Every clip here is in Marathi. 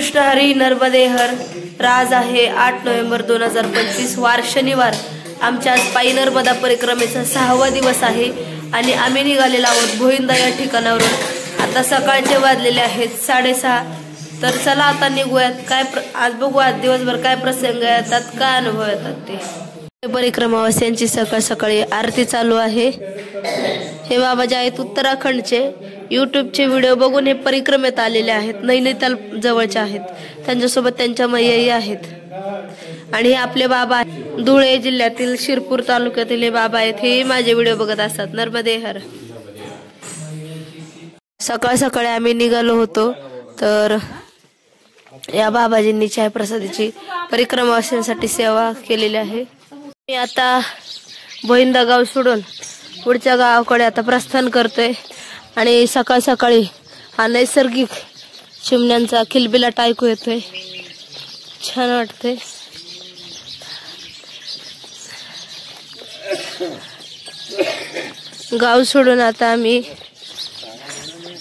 कृष्ण हरी नर्मदे हर। आज आहे 8 नोव्हेंबर 2025 वार शनिवार। आमच्या आज पायी नर्मदा परिक्रमेचा 6वा दिवस आहे आणि आम्ही निघालेलो आहोत भोईंदा या ठिकाणावरून। आता सकाळचे वाजलेले आहेत 6:30। तर चला आता निघूयात। काय आज बघू आज दिवसभर काय प्रसंग येतात, काय अनुभव येतात ते। परिक्रमावासियांची सकाळ सकाळी आरती चालू आहे। हे बाबा जे आहेत उत्तराखंडचे, यूट्यूबचे व्हिडिओ बघून हे परिक्रमेत आलेले आहेत, नैनिताल जवळचे आहेत। त्यांच्यासोबत त्यांच्या मैयाही आहेत आणि हे आपले बाबा धुळे जिल्ह्यातील शिरपूर तालुक्यातील हे बाबा आहेत। हे माझे व्हिडिओ बघत असतात। नर्मदे हर। सकाळ सकाळी आम्ही निघालो होतो, तर या बाबाजींनी चाय प्रसादाची परिक्रमावासियांसाठी सेवा केलेली आहे। मी आता भोईंदा गाव सोडून पुढच्या गावाकडे आता प्रस्थान करतोय आणि सकाळ सकाळी हा नैसर्गिक चिमण्यांचा किलबिलाट ऐकू येतोय, छान वाटतंय। गाव सोडून आता आम्ही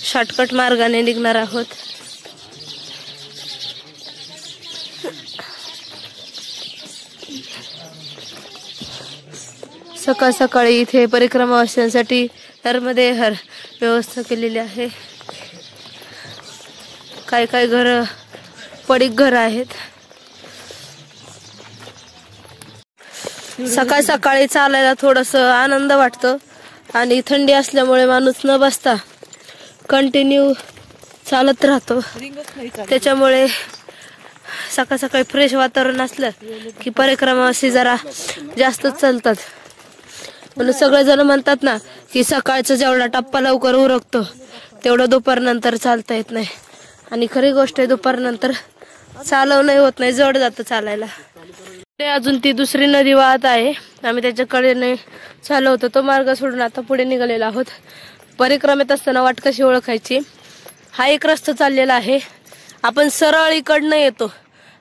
शॉर्टकट मार्गाने निघणार आहोत। सकाळ सकाळी इथे परिक्रमावासियांसाठी नर्मदे हर व्यवस्था केलेली आहे। काय काय घर पडीक घर आहेत। सकाळ सकाळी चालायला थोडस आनंद वाटतो आणि थंडी असल्यामुळे माणूस न बसता कंटिन्यू चालत राहतो। त्याच्यामुळे सकाळ सकाळी फ्रेश वातावरण असलं की परिक्रमावासी जरा जास्तच चालतात। म्हणून सगळेजण म्हणतात ना की सकाळचा जेवढा टप्पा लवकर उरकतो तेवढं दुपारनंतर चालता येत नाही, आणि खरी गोष्ट आहे दुपारनंतर चालवणं होत नाही, जड जातं चालायला। अजून ती दुसरी नदी वाहत आहे, आम्ही त्याच्याकडे चालवतो। तो मार्ग सोडून आता पुढे निघालेला आहोत। परिक्रमेत असताना वाट कशी ओळखायची, हा एक रस्ता चाललेला आहे, आपण सरळ इकडनं येतो,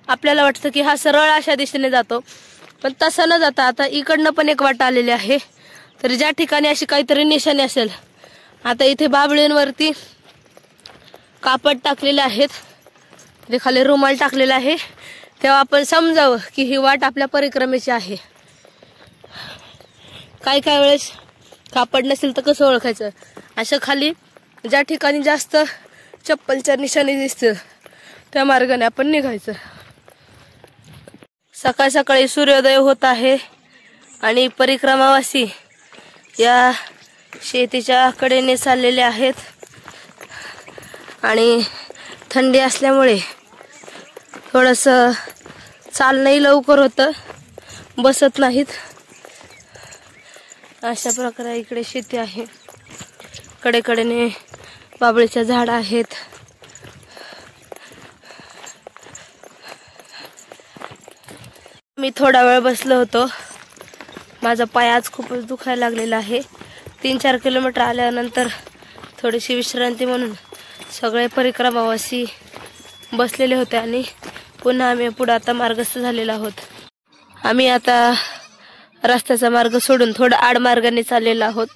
आपल्याला वाटतं की हा सरळ अशा दिशेने जातो, पण तसं न जाता आता इकडनं पण एक वाट आलेली आहे। तर ज्या ठिकाणी अशी काहीतरी निशाणी असेल, आता इथे बाबळींवरती कापड टाकलेले आहेत, ते खाली रुमाल टाकलेला आहे, तेव्हा आपण समजावं की ही वाट आपल्या परिक्रमेची आहे। काय काय वेळेस कापड नसेल तर कसं ओळखायचं, असं खाली ज्या ठिकाणी जास्त चप्पलच्या निशाणी दिसतील त्या मार्गाने आपण निघायचं। सकाळ सकाळी सूर्योदय होत आहे आणि परिक्रमावासी या शेतीच्या कडेने चाललेले आहेत आणि थंडी असल्यामुळे थोडस चालणंही लवकर होतं, बसत नाहीत। अशा प्रकारे इकडे शेती आहे, कडेकडेने बाबळीच्या झाड आहेत। मी थोडा वेळ बसलो होतो, माझा पाय आज खूपच दुखायला लागलेला आहे। 3-4 किलोमीटर आल्यानंतर थोडीशी विश्रांती म्हणून सगळे परिक्रमावासी बसलेले होते आणि पुन्हा आम्ही पुढे आता मार्गस्थ झालेलो आहोत। आम्ही आता रस्त्याचा मार्ग सोडून थोडं आडमार्गाने चाललेलो आहोत।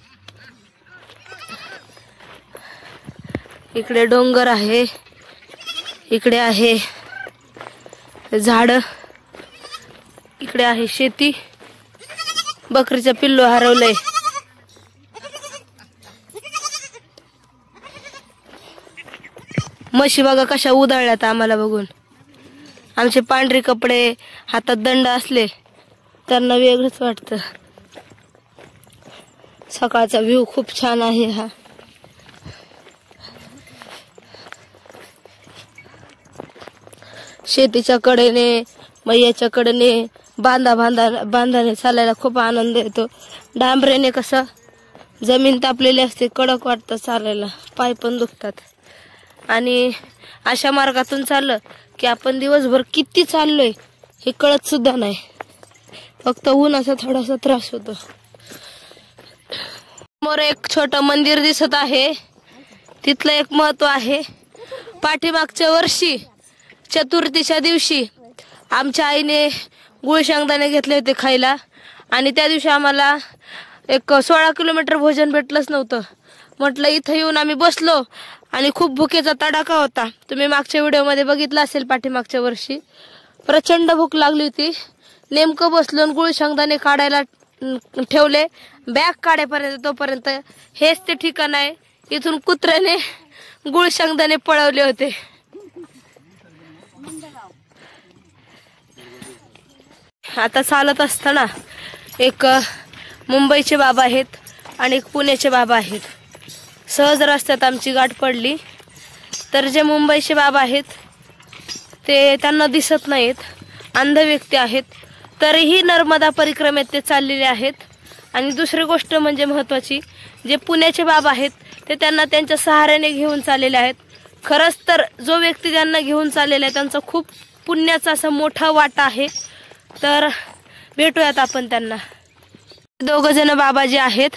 इकडे डोंगर आहे, इकडे आहे झाड, इकडे आहे शेती, बकरीचं पिल्लू हरवलंय। म्हशी बघा कशा उधळल्यात आम्हाला बघून। आमचे पांढरे कपडे, हातात दंड असले त्यांना वेगळंच वाटतं। सकाळचा व्ह्यू खूप छान आहे हा। शेतीच्या कडेने, मैयाच्या कडेने बांधाने चालायला खूप आनंद येतो। डांबरेने कसं जमीन तापलेली असते, कडक वाटतं चालायला, पाय पण दुखतात। आणि अशा मार्गातून चाललं की आपण दिवसभर किती चाललोय हे कळत सुद्धा नाही, फक्त उन्हाचा थोडासा त्रास होतो। समोर एक छोटं मंदिर दिसत आहे, तिथलं एक महत्व आहे। पाठीमागच्या वर्षी चतुर्थीच्या दिवशी आमच्या आईने गुळ शेंगदाणे घेतले होते खायला, आणि त्या दिवशी आम्हाला एक 16 किलोमीटर भोजन भेटलंच नव्हतं। म्हटलं इथं येऊन आम्ही बसलो आणि खूप भुकेचा तडाखा होता. तुम्ही मागच्या व्हिडिओमध्ये बघितलं असेल, पाठीमागच्या वर्षी प्रचंड भूक लागली होती. नेमकं बसलो, गुळ शेंगदाणे काढायला ठेवले, बॅग काढेपर्यंत तोपर्यंत हेच ते ठिकाण आहे. इथून कुत्र्याने गुळ शेंगदाणे पळवले होते. आता चालत असताना एक मुंबईचे बाबा आहेत आणि एक पुण्याचे बाबा आहेत. सहज रस्त्यात आमची गाठ पडली. तर जे मुंबईचे बाबा आहेत ते त्यांना दिसत नाहीत, अंध व्यक्ती आहेत, तरीही नर्मदा परिक्रमेत ते चाललेले आहेत. आणि दुसरी गोष्ट म्हणजे महत्त्वाची, जे पुण्याचे बाबा आहेत ते त्यांना त्यांच्या सहाऱ्याने घेऊन चाललेले आहेत. खरंच तर जो व्यक्ती त्यांना घेऊन चाललेला आहे त्यांचा खूप पुण्याचा असा मोठा वाटा आहे. तर भेटूयात आपण त्यांना. दोघ जण बाबाजी आहेत.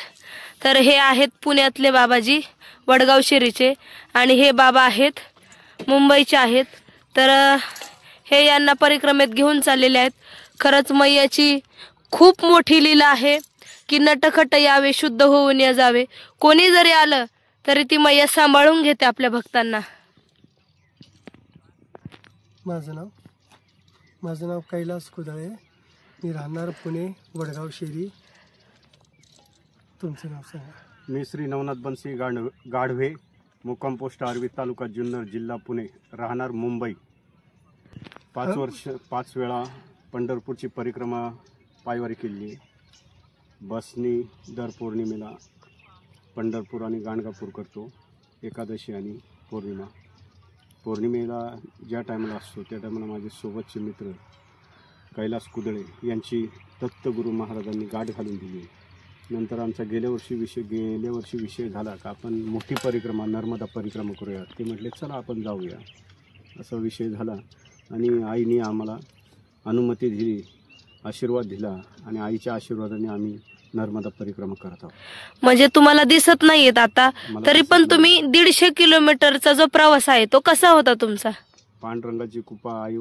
तर हे आहेत पुण्यातले बाबाजी, वडगाव शेरीचे, आणि हे बाबा आहेत मुंबईचे आहेत. तर हे यांना परिक्रमेत घेऊन चाललेले आहेत. खरंच मैयाची खूप मोठी लीला आहे की नटखट यावे, शुद्ध होऊन या जावे. कोणी जरी आलं तरी ती मैया सांभाळून घेते आपल्या भक्तांना. माझं नाव कैलास कुदळे. मी राहणार पुणे, वडगाव शेरी. तुमचं नाव सांगा. मी श्री नवनाथ बनसी गाढवे, मुक्काम पोस्ट आर्वी, तालुका जुन्नर, जिल्हा पुणे, राहणार मुंबई. 5 वेळा पंढरपूरची परिक्रमा पायवारी केली. बसनी दर पौर्णिमेला पंढरपूर आणि गाणगापूर करतो. एकादशी आणि पौर्णिमेला ज्या टायमाला असतो त्या टायमाला माझे सोबतचे मित्र कैलास कुदळे यांची दत्तगुरू महाराजांनी गाठ घालून दिली. नंतर आमचा गेल्या वर्षी विषय झाला का आपण मोठी परिक्रमा, नर्मदा परिक्रमा करूया. ते म्हटले चला आपण जाऊया. असा विषय झाला आणि आईने आम्हाला अनुमती दिली, आशीर्वाद दिला आणि आईच्या आशीर्वादाने आम्ही नर्मदा परिक्रमा करत आहोत. म्हणजे तुम्हाला दिसत नाहीयेत आता, तरी पण तुम्ही 150 किलोमीटरचा जो प्रवास आहे तो कसा होता तुमचा? पांडुरंगाची कृपा, आई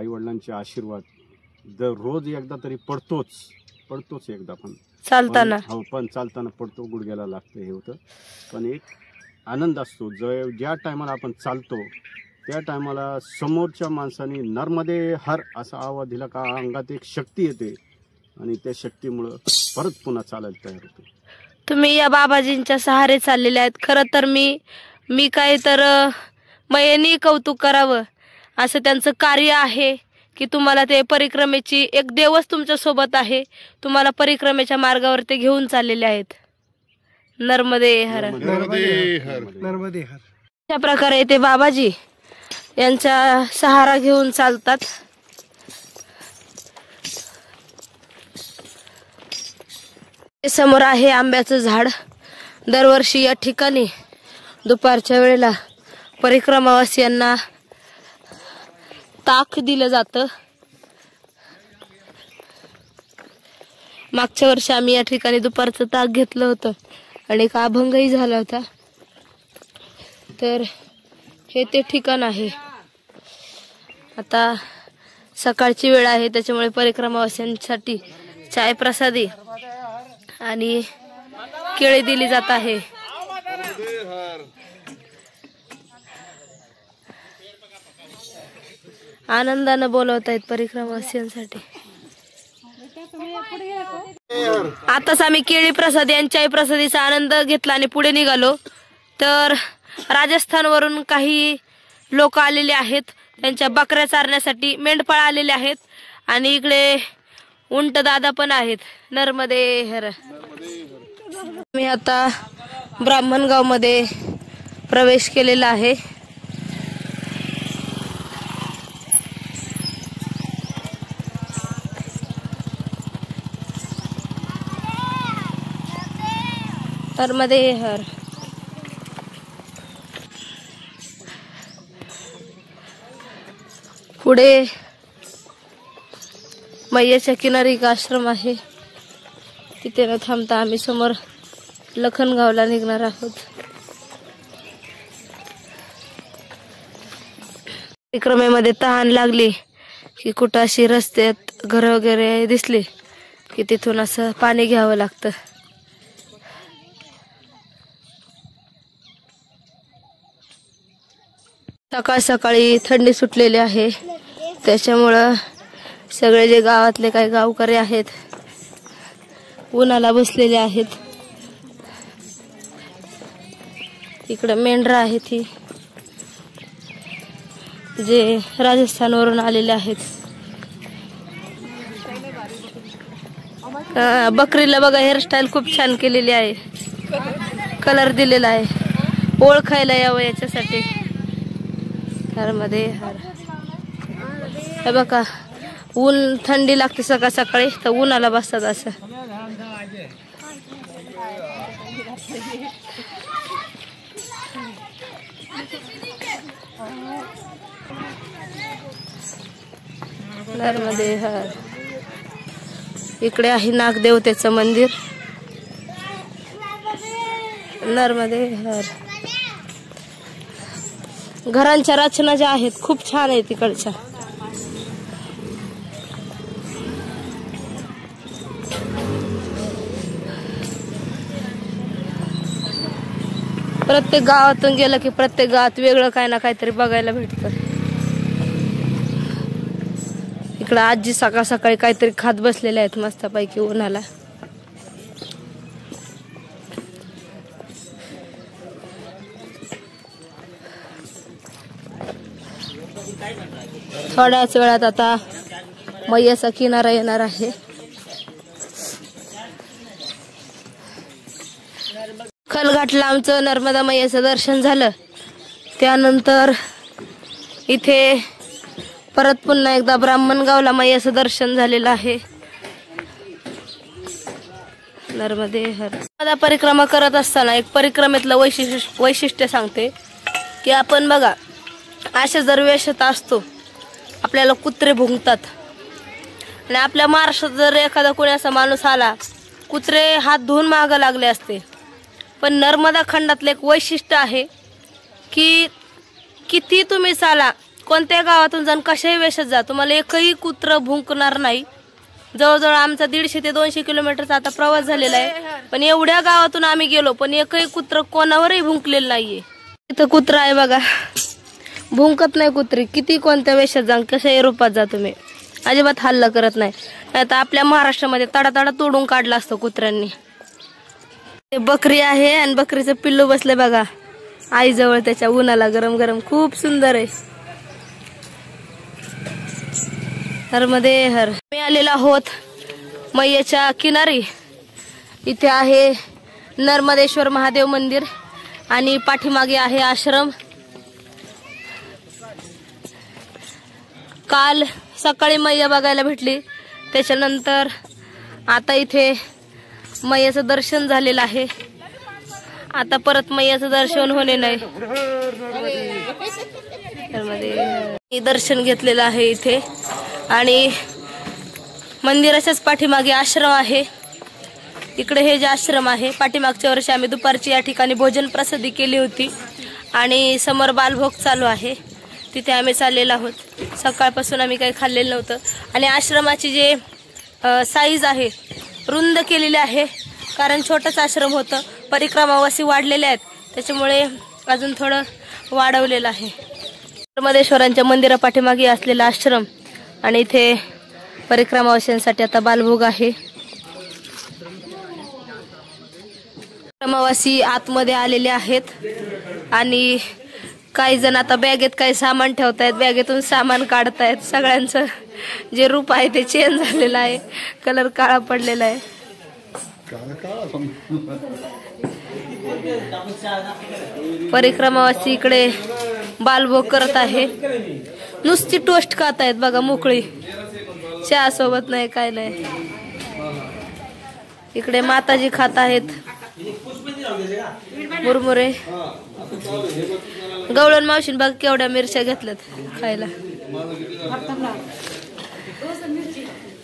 वडिलांचे आशीर्वाद रोज एकदा तरी पडतोच एकदा. पण चालताना पण चालताना पडतो, गुडघ्याला लागतं, हे होतं. पण एक आनंद असतो ज्या टायमाला आपण चालतो त्या टायमाला समोरच्या माणसाने नर्मदे हर असा आवाज दिला का अंगात एक शक्ती येते आणि त्या शक्तीमुळं परत पुन्हा चालायला तयार होतो. तुम्ही या बाबाजींच्या सहारे चाललेले आहेत. खरं तर मी काय तर मैयानी कौतुक करावं असं त्यांचं कार्य आहे की तुम्हाला ते परिक्रमेची एक देवच तुमच्या सोबत आहे. तुम्हाला परिक्रमेच्या मार्गावर ते घेऊन चाललेले आहेत. नर्मदे हर. अशा प्रकारे ते बाबाजी यांचा सहारा घेऊन चालतात. समोर आहे आंब्याचं झाड. दरवर्षी या ठिकाणी दुपारच्या वेळेला परिक्रमावासियांना ताक दिलं जातं. मागच्या वर्षी आम्ही या ठिकाणी दुपारचं ताक घेतलं होतं आणि एक अभंगही झाला होता. तर हे ते ठिकाण आहे. आता सकाळची वेळ आहे त्याच्यामुळे परिक्रमावासियांसाठी चाय प्रसादी आणि केळी दिली जात आहे. आनंदानं बोलवत आहेत परिक्रमावासियांसाठी. आताच आम्ही केळी प्रसादी आणि चाय प्रसादीचा आनंद घेतला आणि पुढे निघालो. तर राजस्थानवरून काही लोक आलेले आहेत, त्यांच्या बकऱ्या चारण्यासाठी. मेंढपाळ आलेले आहेत आणि इकडे उंट दादा पण आहेत. नर्मदे हर. मी आता ब्राह्मणगाव मध्ये प्रवेश केलेला आहे. नर्मदे हर. पुढे मैयाच्या किनारी एक आश्रम आहे, तिथे न थांबता आम्ही समोर लखनगावला निघणार आहोत. परिक्रमेमध्ये तहान लागली की कुठं अशी रस्त्यात घर वगैरे दिसली की तिथून असं पाणी घ्यावं लागतं. सकाळ सकाळी थंडी सुटलेली आहे, त्याच्यामुळं सगळे जे गावातले काही गावकरी आहेत उन्हाला बसलेले आहेत. इकडे मेंढरा आहेत ही जे राजस्थानवरून आलेले आहेत. बकरीला बघा हेअरस्टाईल खूप छान केलेली आहे, कलर दिलेला आहे, ओळखायला यावं याच्यासाठी. हारमध्ये हार हे बघा, ऊन थंडी लागते सकाळ सकाळी तर उन्हाला बसतात असं. नर्मदे हर. इकडे आहे नागदेवतेचं मंदिर. नर्मदे हर. घरांच्या रचना ज्या आहेत खूप छान आहेत तिकडच्या. प्रत्येक गावातून गेलं की प्रत्येक गावात वेगळं काय ना काहीतरी बघायला भेटतं. इकडं आजी सकाळ सकाळी काहीतरी खात बसलेले आहेत मस्तपैकी उन्हाला. थोड्याच वेळात आता मैयाचा किनारा येणार आहे. खलघाटला आमचं नर्मदा मैयाचं दर्शन झालं. त्यानंतर इथे परत पुन्हा एकदा ब्राह्मणगावला मैयाचं दर्शन झालेलं आहे. नर्मदे हर. नर्मदा परिक्रमा करत असताना एक परिक्रमेतलं वैशिष्ट्य सांगते की आपण बघा अशा जर वेशात असतो आपल्याला कुत्रे भुंकतात आणि आपल्या महाराष्ट्रात जर एखादा कोणी असा माणूस आला कुत्रे हात धुवून मागं लागले असते. पण नर्मदा खंडातलं एक वैशिष्ट्य आहे की किती तुम्ही चाला, कोणत्या गावातून जाऊन कशाही वेशात जा, तुम्हाला एकही कुत्र भुंकणार नाही. जवळजवळ आमचा 150 ते 200 किलोमीटरचा आता प्रवास झालेला आहे, पण एवढ्या गावातून आम्ही गेलो पण एकही कुत्र कोणावरही भुंकलेलं नाहीये. इथं कुत्रा आहे बघा, भुंकत नाही कुत्री. किती कोणत्या वेशात जा, कशाही रूपात जा, तुम्ही अजिबात हल्ला करत नाही. आता आपल्या महाराष्ट्रामध्ये तडातडा तोडून काढला असतो कुत्र्यांनी. बकरी आहे आणि बकरीचं पिल्लू बसले बघा आईजवळ, त्याच्या उन्हाला गरम गरम, खूप सुंदर आहे. नर्मदे हर. मी आलेलो आहोत मैयाच्या किनारी. इथे आहे नर्मदेश्वर महादेव मंदिर आणि पाठीमागे आहे आश्रम. काल सकाळी मैया बघायला भेटली, त्याच्यानंतर आता इथे मैयाचं दर्शन झालेलं आहे. आता परत मैयाचं दर्शन होणे नाही. दर्शन घेतलेलं आहे इथे आणि मंदिराच्याच पाठीमागे आश्रम आहे. इकडे हे जे आश्रम आहे, पाठीमागच्या वर्षी आम्ही दुपारची या ठिकाणी भोजन प्रसादी केली होती आणि समोर बालभोग चालू आहे, तिथे आम्ही चाललेलो आहोत. सकाळपासून आम्ही काही खाल्लेलं नव्हतं आणि आश्रमाची जे साईज आहे रुंद केलेली आहे, कारण छोटाच आश्रम होतं. परिक्रमावासी वाढलेले आहेत त्याच्यामुळे अजून थोडं वाढवलेलं आहे. नर्मदेश्वरांच्या मंदिरा पाठीमागे असलेला आश्रम आणि इथे परिक्रमावासींसाठी आता बालभोग आहे. परिक्रमावासी आतमध्ये आलेले आहेत आणि काही जण आता बॅगेत काही सामान ठेवतायत, बॅगेतून सामान काढतायत. सगळ्यांचं जे रूप आहे ते चेंज झालेलं आहे, कलर काळा पडलेला आहे. परिक्रमावासी इकडे बालभोग करत आहे. नुसती टोस्ट खात आहेत बघा, मोकळी, चहा सोबत नाही, काय नाही. इकडे माताजी खात आहेत मुरमुरे. गवळण मावशीन बघ केवढ्या मिरच्या घेतल्यात खायला.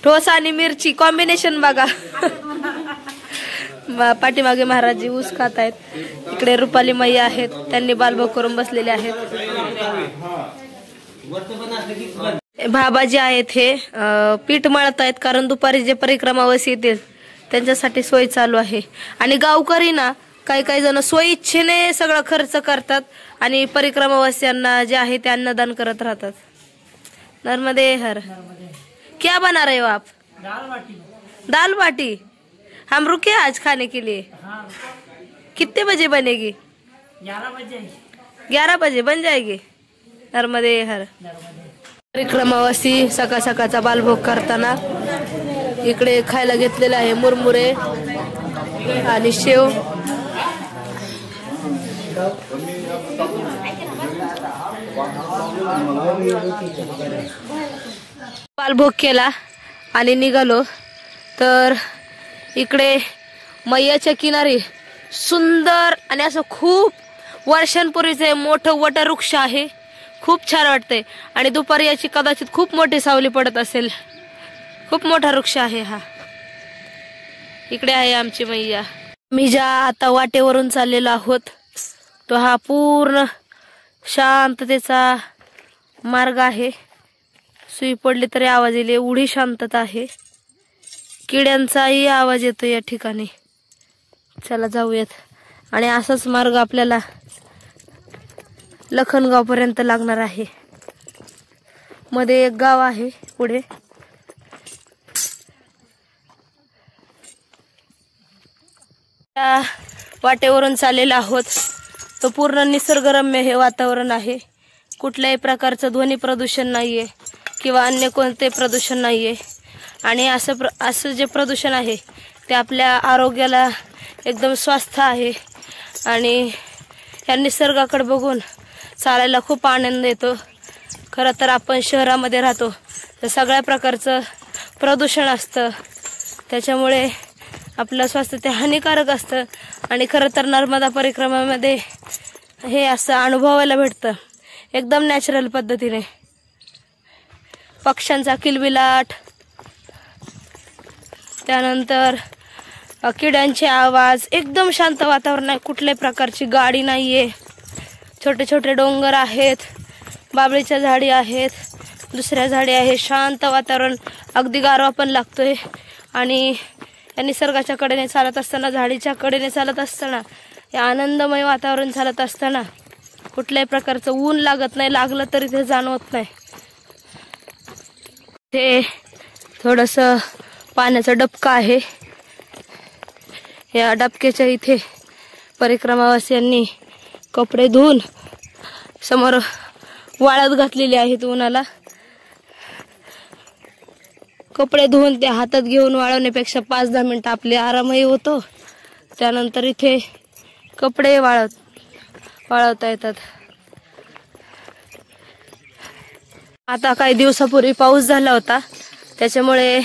ठोस आणि मिरची कॉम्बिनेशन बघा. पाठीमागे महाराजजी ऊस खात आहेत. इकडे रुपाली मैया आहेत, त्यांनी बालभोग करून बसलेले आहेत. बाबाजी आहेत हे पीठ मळत आहेत, कारण दुपारी जे परिक्रमावासी येतील त्यांच्यासाठी सोय चालू आहे. आणि गावकरी ना काही काही जण स्वइच्छेने सगळं खर्च करतात आणि परिक्रमावासियांना जे आहे ते अन्नदान करत राहतात। नर्मदे हर। क्या बना रहे हो आप? दाल बाटी। हम रुके आज खाने के लिए। कितने बजे बनेगी? 11 बजे बन जाएगी। नर्मदे हर। परिक्रमावासी सकाळ सकाळचा बालभोग करताना इकडे खायला घेतलेला आहे मुरमुरे आणि शेव। बालभोग केला आणि निघालो तर इकडे मैयाच्या किनारी सुंदर आणि असं खूप वर्षांपूर्वीचे मोठं वटवृक्ष आहे। खूप छान वाटते आणि दुपारी याची कदाचित खूप मोठी सावली पडत असेल। खूप मोठा वृक्ष आहे हा। इकडे आहे आमची मैया। मी ज्या आता वाटेवरून चाललेलो आहोत तो हा पूर्ण शांततेचा मार्ग आहे। सुई पडली तरी आवाज येईल एवढी शांतता आहे। किड्यांचाही आवाज येतो या ठिकाणी। चला जाऊयात। आणि असाच मार्ग आपल्याला लखनगाव पर्यंत लागणार आहे। मध्ये एक गाव आहे पुढे। वाटेवरून चाललेलो आहोत तो पूर्ण निसर्गरम्य हे वातावरण आहे। कुठल्याही प्रकारचं ध्वनी प्रदूषण नाहीये किंवा अन्य कोणते प्रदूषण नाहीये। आणि असं जे प्रदूषण आहे ते आपल्या आरोग्याला एकदम स्वस्थ आहे। आणि या निसर्गाकडे बघून चालायला खूप आनंद येतो। खरं तर आपण शहरामध्ये राहतो तर सगळ्या प्रकारचं प्रदूषण असतं, त्याच्यामुळे आपलं स्वास्थ्य ते हानिकारक असतं। आणि खरं तर नर्मदा परिक्रमामध्ये हे असं अनुभवायला भेटतं एकदम नॅचरल पद्धतीने। पक्ष्यांचा किलबिलाट, त्यानंतर किड्यांचे आवाज, एकदम शांत वातावरण आहे। कुठल्याही प्रकारची गाडी नाहीये। छोटे छोटे डोंगर आहेत, बाबळीच्या झाडी आहेत, दुसऱ्या झाडी आहे। शांत वातावरण, अगदी गारवा पण लागतोय। आणि या निसर्गाच्या कडेने चालत असताना, झाडीच्या कडेने चालत असताना, या आनंदमय वातावरण चालत असताना कुठल्याही प्रकारचं ऊन लागत नाही, लागलं तरी ते जाणवत नाही। ते थोडंसं पाण्याचा डबका आहे। या डबक्याच्या इथे परिक्रमावासियांनी कपडे धुवून समोर वाळत घातलेले आहेत उन्हाला। कपडे धुवून ते हातात घेऊन वाळवण्यापेक्षा 5-10 मिनिटं आपले आरामही होतो। त्यानंतर इथे कपडे वाळवता येतात। आता काही दिवसापूर्वी पाऊस झाला होता, त्याच्यामुळे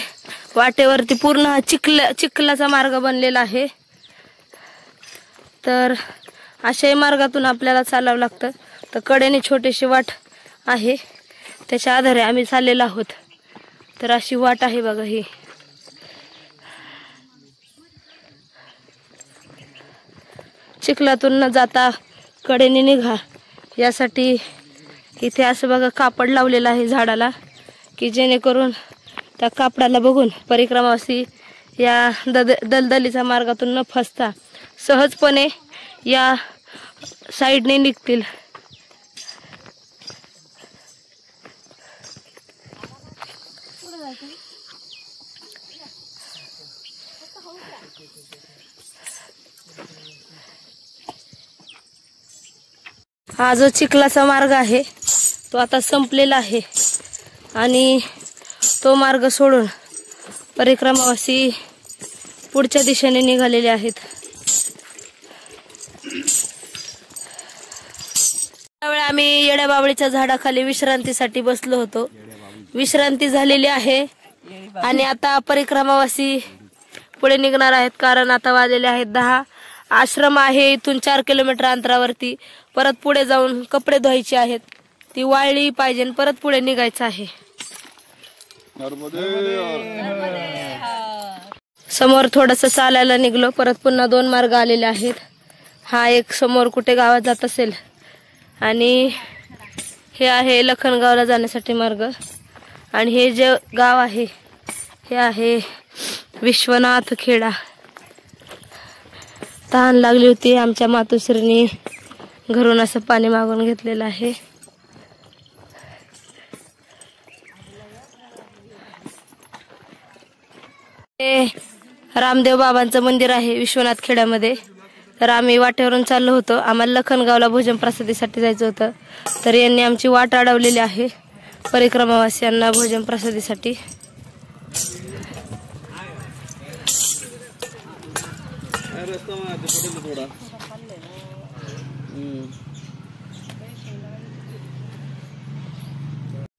वाटेवरती पूर्ण चिखलाचा मार्ग बनलेला आहे। तर अशाही मार्गातून आपल्याला चालावं लागतं। तर कडेने छोटीशी वाट आहे, त्याच्या आधारे आम्ही चाललेलो आहोत। तर अशी वाट आहे बघा ही। चिखलातून न जाता कडेने निघा यासाठी इथे असं बघा कापड लावलेलं आहे झाडाला, की जेणेकरून त्या कापडाला बघून परिक्रमावासी या दलदलीच्या मार्गातून न फसता सहजपणे या साईडने निघतील। हा जो चिखलाचा मार्ग आहे तो आता संपलेला आहे आणि तो मार्ग सोडून परिक्रमावासी पुढच्या दिशेने निघालेले आहेत। त्यावेळी आम्ही येड्या बाबळीच्या झाडाखाली विश्रांतीसाठी बसलो होतो। विश्रांती झालेली आहे आणि आता परिक्रमावासी पुढे निघणार आहेत, कारण आता वाजलेले आहेत 10। आश्रम आहे इथून 4 किलोमीटर अंतरावरती। परत पुढे जाऊन कपडे धुवायचे आहेत, ती वाळली पाहिजे, परत पुढे निघायचं आहे। समोर थोडस चालायला निघलो, परत पुन्हा 2 मार्ग आलेले आहेत। हा एक समोर कुठे गावात जात असेल आणि हे आहे लखनगावला जाण्यासाठी मार्ग। आणि हे जे गाव आहे हे आहे विश्वनाथ खेडा। तहान लागली होती, आमच्या मातोश्रीने घरून असं पाणी मागून घेतलेलं आहे. हे रामदेव बाबांचं मंदिर आहे विश्वनाथ खेड्यामध्ये. तर आम्ही वाटेवरून चाललो होतो. आम्हाला लखनगावला भोजन प्रसादीसाठी जायचं होतं. तर यांनी आमची वाट अडवलेली आहे परिक्रमावासियांना भोजन प्रसादीसाठी.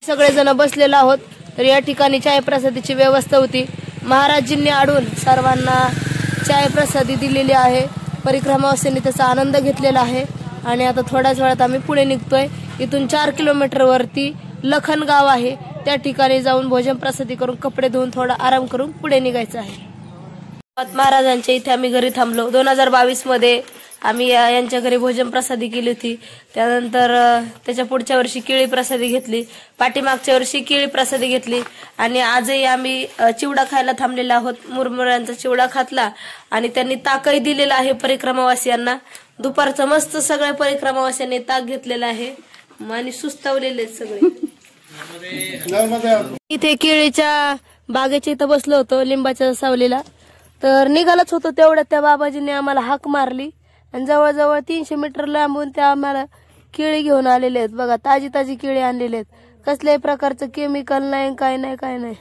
सगळेजण बसलेलो आहोत. तर या ठिकाणी चाय प्रसादीची व्यवस्था होती. महाराजींनी आडून सर्वांना चाय प्रसादी दिलेली आहे. परिक्रमावासियांनी त्याचा आनंद घेतलेला आहे. आणि आता थोड्याच वेळात आम्ही पुढे निघतोय. इथून 4 किलोमीटर वरती लखनगाव आहे. त्या ठिकाणी जाऊन भोजन प्रसादी करून कपडे धुवून थोडा आराम करून पुढे निघायचं आहे. महाराजांच्या इथे आम्ही घरी थांबलो. 2022 मध्ये आम्ही यांच्या घरी भोजन प्रसादी केली होती. त्यानंतर त्याच्या पुढच्या वर्षी केळी प्रसादी घेतली. पाठीमागच्या वर्षी केळी प्रसादी घेतली. आणि आजही आम्ही चिवडा खायला थांबलेला आहोत. मुरमुऱ्यांचा चिवडा खातला आणि त्यांनी ताकही दिलेला आहे परिक्रमावासियांना. दुपारचं मस्त सगळ्या परिक्रमावासियांनी ताक घेतलेला आहे आणि सुस्तावलेले सगळे. इथे केळीच्या बागेच्या इथं बसलो होतो लिंबाच्या सावलीला. तर निघालच होतो तेवढ्यात त्या बाबाजींनी आम्हाला हाक मारली आणि जवळजवळ 300 मीटर लांबून त्या आम्हाला केळी घेऊन आलेले आहेत. बघा ताजी ताजी केळी आणलेली आहेत. कसल्याही प्रकारचं केमिकल नाही, काय नाही, काय नाही.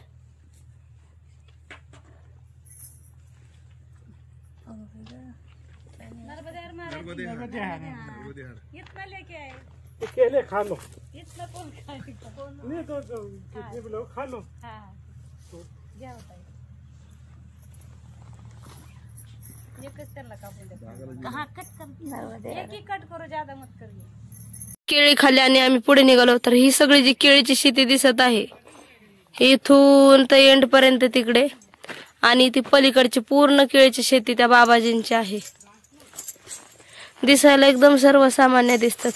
केळी खाल्ली आणि आम्ही पुढे निघालो. तर ही सगळी जी केळीची शेती दिसत आहे इथून तर एंड पर्यंत तिकडे, आणि ती पलीकडची पूर्ण केळीची शेती त्या बाबाजींची आहे. दिसायला एकदम सर्वसामान्य दिसतात.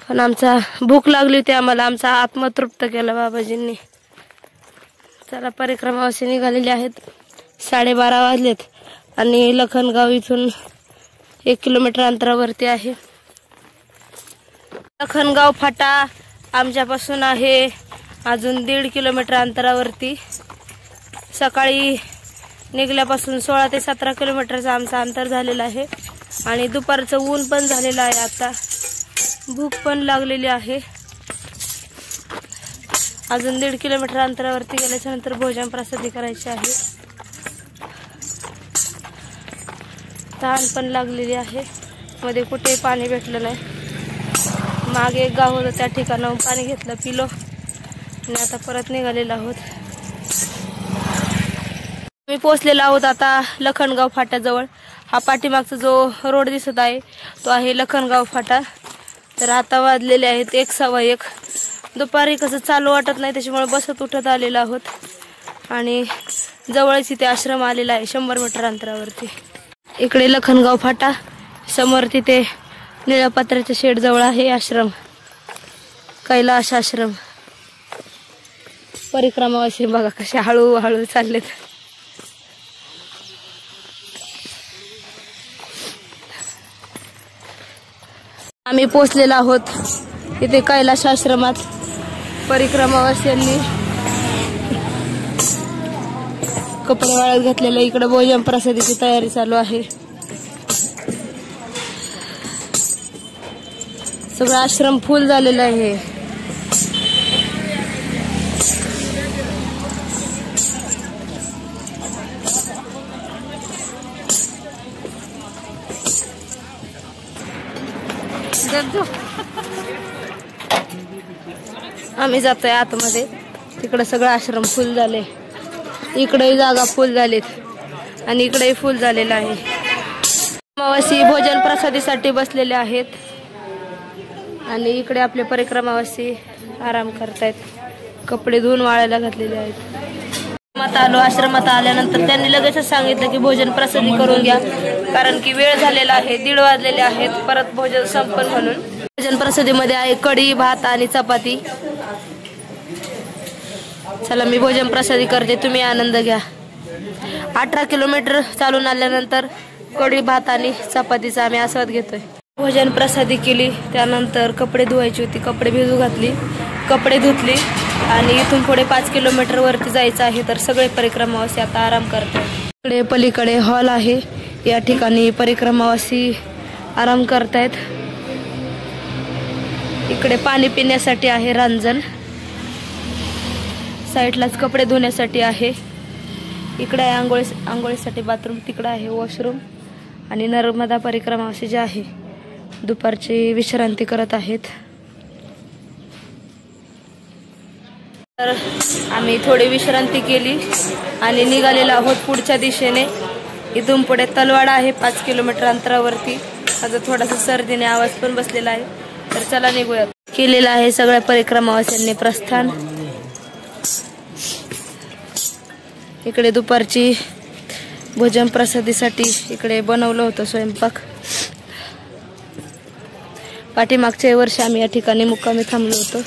पण आमचा भूक लागली होती. आम्हाला आमचा आत्मा तृप्त केला बाबाजींनी. चला परिक्रमावासी निघालेले आहेत. 12:30 वाजलेत आणि लखनगाव इथून 1 किलोमीटर अंतरावरती आहे. लखनगाव फाटा आमच्यापासून आहे अजून 1.5 किलोमीटर अंतरावरती. सकाळी निघल्यापासून 16 ते 17 किलोमीटरचं आमचं अंतर झालेलं आहे. आणि दुपारचं ऊन पण झालेलं आहे. आता भूक पण लागलेली आहे. अजून 1.5 किलोमीटर अंतरावरती गेल्याच्या नंतर भोजन प्रसादी करायची आहे. तहान पण लागलेली आहे. मध्ये कुठे पाणी भेटलं नाही. मागे एक गाव होतं त्या ठिकाणाहून पाणी घेतलं, पिलो आणि आता परत निघालेलो आहोत. मी पोहोचलेलो आहोत आता लखनगाव फाट्याजवळ. हा पाठीमागचा जो रोड दिसत आहे तो आहे लखनगाव फाटा. तर आता वाजलेले आहेत 1:15. दुपारी कसं चालू वाटत नाही त्याच्यामुळे बसत उठत आलेलो आहोत. आणि जवळच इथे आश्रम आलेला आहे 100 मीटर अंतरावरती. इकडे लखनगाव फाटा, समोर तिथे निळ्या पत्र्याच्या शेड जवळ आहे आश्रम, कैलाश आश्रम. परिक्रमावासी बघा कसे हळूहळू चाललेत. आम्ही पोचलेलो आहोत इथे कैलाश आश्रमात. परिक्रमावासियांनी कपडे वाळत घातलेले. इकडे भोजन प्रसादीची तयारी चालू आहे. सगळं आश्रम फुल झालेलं आहे. आम्ही जातोय आतमध्ये. तिकडे सगळं आश्रम फुल झाले. इकडेही जागा फुल झालीत आणि इकडेही फुल झालेलं आहे. परिक्रमावासी भोजन प्रसादीसाठी बसलेले आहेत आणि इकडे आपले परिक्रमावासी आराम करतायत. कपडे धुवून वाळायला घातलेले आहेत. आश्रमात आल्यानंतर त्यांनी लगेचच सांगितलं की भोजन प्रसादी करून घ्या, कारण की वेळ झालेला आहे, 1:30 वाजलेले आहेत, परत भोजन संपन म्हणून. भोजन प्रसादीमध्ये आहे कढी, भात आणि चपाती. चला मी भोजन प्रसादी करते, तुम्ही आनंद घ्या. 18 किलोमीटर चालून आल्यानंतर कढी भात आणि चपातीचा आम्ही आस्वाद घेतोय. भोजन प्रसादी केली, त्यानंतर कपडे धुवायची होती, कपडे भिजू घातली, कपडे धुतली आणि इथून पुढे 5 किलोमीटर वरती जायचं आहे. तर सगळे परिक्रमावासी आता आराम करतात. इकडे पलीकडे हॉल आहे, या ठिकाणी परिक्रमावासी आराम करतायत. इकडे पाणी पिण्यासाठी आहे रांजण, साईडलाच कपडे धुण्यासाठी आहे. इकडे आहे आंघोळीसाठी बाथरूम, तिकडे आहे वॉशरूम. आणि नर्मदा परिक्रमावासी जे आहे दुपारची विश्रांती करत आहेत. तर आम्ही थोडी विश्रांती केली आणि निघालेलो आहोत पुढच्या दिशेने. इथून पुढे तलवाडा आहे 5 किलोमीटर अंतरावरती. माझा थोडासा सर्दीने आवाज पण बसलेला आहे. तर चला निघूयात. केलेला आहे सगळ्या परिक्रमावासींनी प्रस्थान. इकडे दुपारची भोजन प्रसादीसाठी इकडे बनवलं होतं स्वयंपाक. पाठीमागच्या वर्षी आम्ही या ठिकाणी मुक्कामी थांबलो होतो.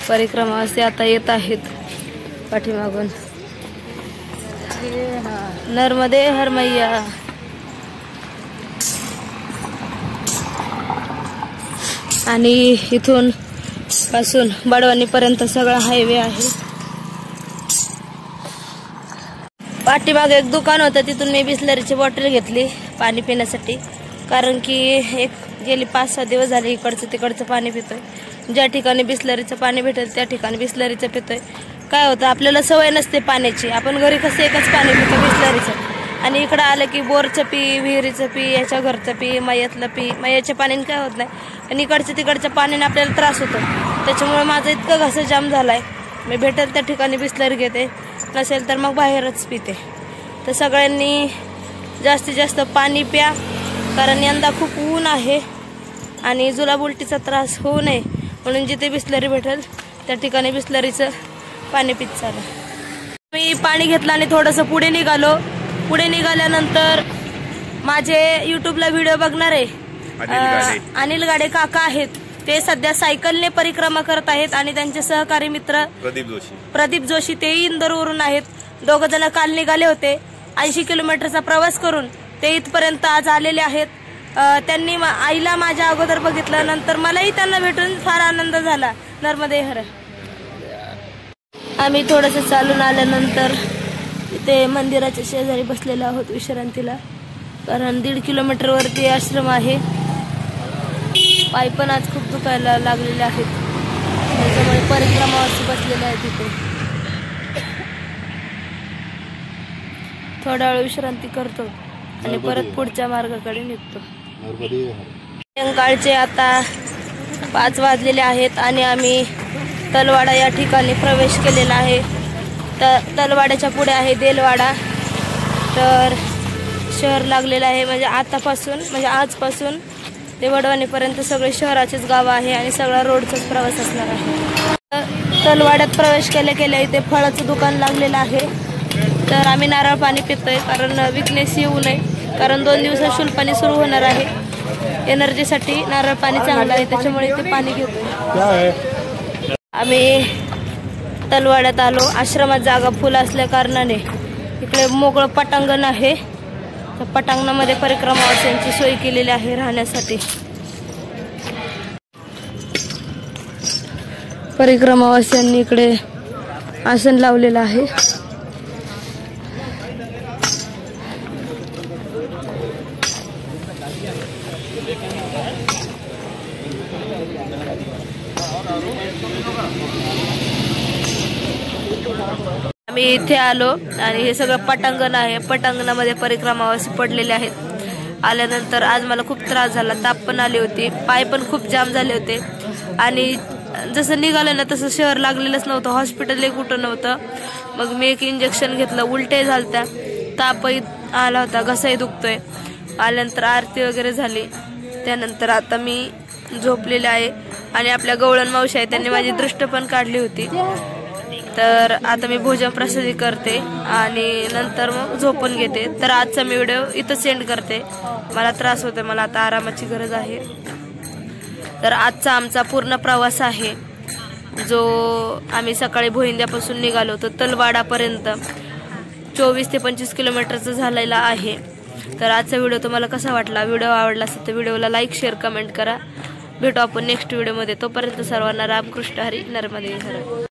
परिक्रमावासी आता येत आहेत पाठीमागून. नर्मदे हर मैया. आणि इथून पासून बडवानी पर्यंत सगळा हायवे आहे. पाठीमागे एक दुकान होतं, तिथून मी बिस्लरीची बॉटल घेतली पाणी पिण्यासाठी. कारण की गेली 5-6 दिवस झाले इकडचं तिकडचं पाणी पितोय. ज्या ठिकाणी बिस्लरीचं पाणी भेटेल त्या ठिकाणी बिस्लरीचं पितोय. काय होतं, आपल्याला सवय नसते पाण्याची. आपण घरी कसं एकच पाणी पितो बिस्लरीचं, आणि इकडं आलं की बोरचं पी, विहिरीचं पी, याच्या घरचं पी, मयतलं पी. मयाच्या पाण्याने काय होत नाही, आणि इकडच्या तिकडच्या पाण्याने आपल्याला त्रास होतो. त्याच्यामुळे माझं इतकं घसा जाम झालाय. मी भेटेल त्या ठिकाणी बिस्लरी घेते, नसेल तर मग बाहेरच पिते. तर सगळ्यांनी जास्तीत जास्त पाणी प्या, कारण यंदा खूप ऊन आहे आणि जुलाब उलटीचा त्रास होऊ नये म्हणून जिथे बिस्लरी भेटेल त्या ठिकाणी बिस्लरीचं पाणी पित चालू. मी पाणी घेतलं आणि थोडंसं पुढे निघालो. पुढे निघाल्यानंतर माझे युट्यूबला व्हिडिओ बघणारे अनिल गाडे काका आहेत, ते सध्या सायकलने परिक्रमा करत आहेत. आणि त्यांचे सहकारी मित्र प्रदीप जोशी तेही इंदोरवरून आहेत. 2 जण काल निघाले होते. 80 किलोमीटरचा प्रवास करून ते इथपर्यंत आज आलेले आहेत. त्यांनी आईला माझ्या अगोदर बघितलं, नंतर मलाही त्यांना भेटून फार आनंद झाला. नर्मदे हर. आम्ही थोडंसं चालून आल्यानंतर इथे मंदिराच्या शेजारी बसलेलो आहोत विश्रांतीला, कारण 1.5 किलोमीटरवरती आश्रम आहे. पाय पण आज खूप दुखायला लागलेले आहेत, त्याच्यामुळे परिक्रमावासी बसलेले आहेत इथे. थोडा वेळ विश्रांती करतो आणि परत पुढच्या मार्गाकडे निघतो. सायंकाळचे आता 5 वाजलेले आहेत आणि आम्ही तलवाडा या ठिकाणी प्रवेश केलेला आहे. तलवाड्याच्या पुढे आहे देलवाडा. तर शहर लागलेलं आहे, म्हणजे आजपासून ते वडवानीपर्यंत सगळे शहराचेच गाव आहे आणि सगळा रोडचाच प्रवास असणार आहे. तलवाड्यात प्रवेश केल्या इथे फळाचं दुकान लागलेलं आहे. तर आम्ही नारळ पाणी पितोय, कारण विकनेस येऊ नये, कारण 2 दिवसात शुल्पाणी सुरू होणार आहे. एनर्जीसाठी नारळ पाणी चांगलं आहे, त्याच्यामुळे इथे पाणी घेतोय. आम्ही तलवाड्यात आलो. आश्रमात जागा फुल असल्या कारणाने इकडे मोकळं पटांगण आहे. त्या पटांगणामध्ये परिक्रमावासींची सोय केलेली आहे राहण्यासाठी. परिक्रमावासींनी इकडे आसन लावलेलं आहे. आम्ही इथे आलो आणि हे सगळं पटांगण आहे. पटांगणामध्ये परिक्रमावासी पडलेले आहेत. आल्यानंतर आज मला खूप त्रास झाला, ताप पण आली होती, पाय पण खूप जाम झाले होते. आणि जसं निघालं ना तसं शहर लागलेलंच नव्हतं, हॉस्पिटलही कुठं नव्हतं. मग मी एक इंजेक्शन घेतलं, उलटे झालत्या, तापही आला होता, घसाही दुखतोय. आल्यानंतर आरती वगैरे झाली. त्यानंतर आता मी झोपलेले आहे आणि आपल्या गवळण मावशी आहे, त्यांनी माझी दृष्ट पण काढली होती. तर आता मी भोजन प्रसादी करते आणि नंतर मग झोपून घेते. तर आजचा मी व्हिडिओ इथं सेंड करते. मला त्रास होतोय, मला आता आरामाची गरज आहे. तर आजचा आमचा पूर्ण प्रवास आहे जो आम्ही सकाळी भोईंद्यापासून निघालो तर तलवाडापर्यंत 24 ते 25 किलोमीटरचा झालेला आहे. तर आजचा व्हिडिओ तुम्हाला कसा वाटला? व्हिडिओ आवडला असेल तर व्हिडिओला लाईक शेअर कमेंट करा. भेटू आपण नेक्स्ट व्हिडिओमध्ये. तोपर्यंत सर्वांना रामकृष्ण हरी. नर्मदे हर.